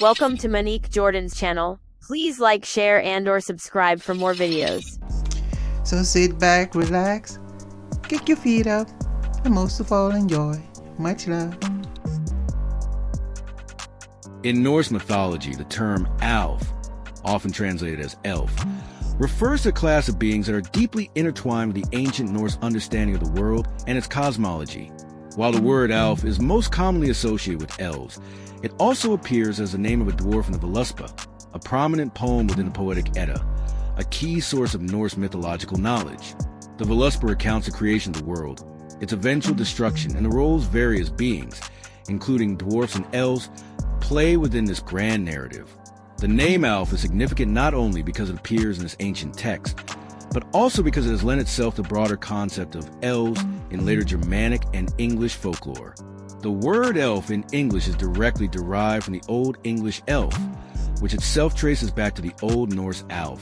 Welcome to Monique Jordan's channel. Please like, share, and/or subscribe for more videos. So sit back, relax, kick your feet up, and most of all enjoy. Much love. In Norse mythology, the term Alf, often translated as elf, refers to a class of beings that are deeply intertwined with the ancient Norse understanding of the world and its cosmology. While the word Alf is most commonly associated with elves, it also appears as the name of a dwarf in the Voluspa, a prominent poem within the Poetic Edda, a key source of Norse mythological knowledge. The Voluspa recounts the creation of the world, its eventual destruction, and the roles various beings, including dwarfs and elves, play within this grand narrative. The name Alf is significant not only because it appears in this ancient text, but also because it has lent itself to the broader concept of elves in later Germanic and English folklore. The word elf in English is directly derived from the Old English elf, which itself traces back to the Old Norse Alf.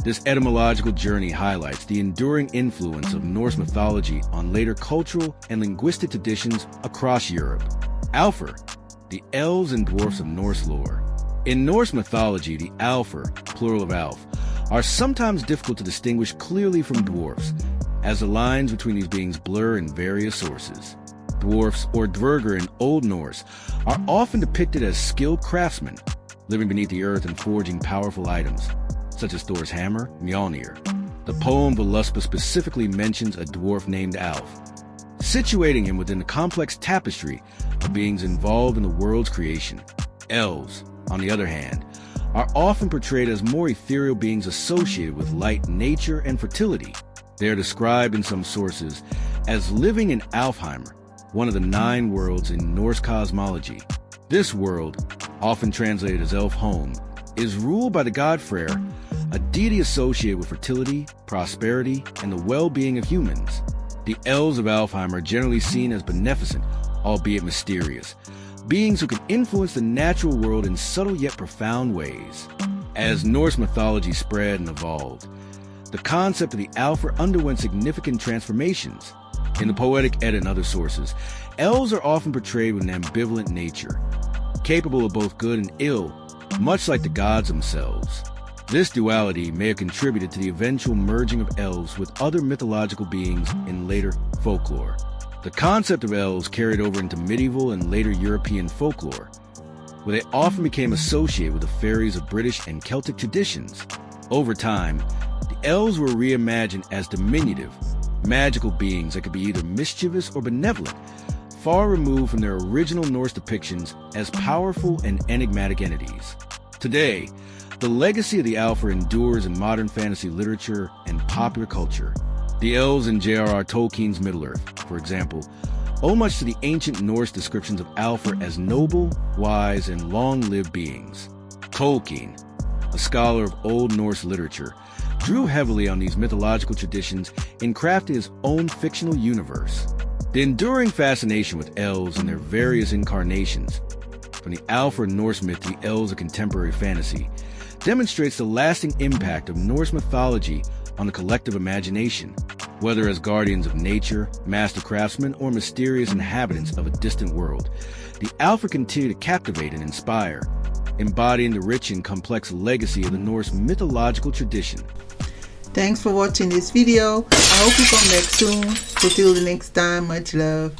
This etymological journey highlights the enduring influence of Norse mythology on later cultural and linguistic traditions across Europe. Alfr, the elves and dwarfs of Norse lore. In Norse mythology, the Alfr, plural of Alf, are sometimes difficult to distinguish clearly from dwarfs, as the lines between these beings blur in various sources. Dwarfs, or dvergr in Old Norse, are often depicted as skilled craftsmen, living beneath the earth and forging powerful items, such as Thor's hammer, Mjolnir. The poem Voluspa specifically mentions a dwarf named Alf, situating him within the complex tapestry of beings involved in the world's creation. Elves, on the other hand, are often portrayed as more ethereal beings associated with light, nature, and fertility. They are described in some sources as living in Alfheimr, one of the 9 worlds in Norse cosmology. This world, often translated as Elf Home, is ruled by the god Freyr, a deity associated with fertility, prosperity, and the well-being of humans. The elves of Alfheim are generally seen as beneficent, albeit mysterious, beings who can influence the natural world in subtle yet profound ways. As Norse mythology spread and evolved, the concept of the Alfr underwent significant transformations. In the Poetic Edda and other sources, elves are often portrayed with an ambivalent nature, capable of both good and ill, much like the gods themselves. This duality may have contributed to the eventual merging of elves with other mythological beings in later folklore. The concept of elves carried over into medieval and later European folklore, where they often became associated with the fairies of British and Celtic traditions. Over time, the elves were reimagined as diminutive, magical beings that could be either mischievous or benevolent, far removed from their original Norse depictions as powerful and enigmatic entities. Today, the legacy of the Alfr endures in modern fantasy literature and popular culture. The elves in J.R.R. Tolkien's Middle-earth, for example, owe much to the ancient Norse descriptions of Alfr as noble, wise, and long-lived beings. Tolkien, a scholar of Old Norse literature, drew heavily on these mythological traditions in crafting his own fictional universe. The enduring fascination with elves and their various incarnations, from the Alfr Norse myth to the elves of contemporary fantasy, demonstrates the lasting impact of Norse mythology on the collective imagination. Whether as guardians of nature, master craftsmen, or mysterious inhabitants of a distant world, the Alfr continue to captivate and inspire, embodying the rich and complex legacy of the Norse mythological tradition. Thanks for watching this video. I hope you come back soon. So till the next time, much love.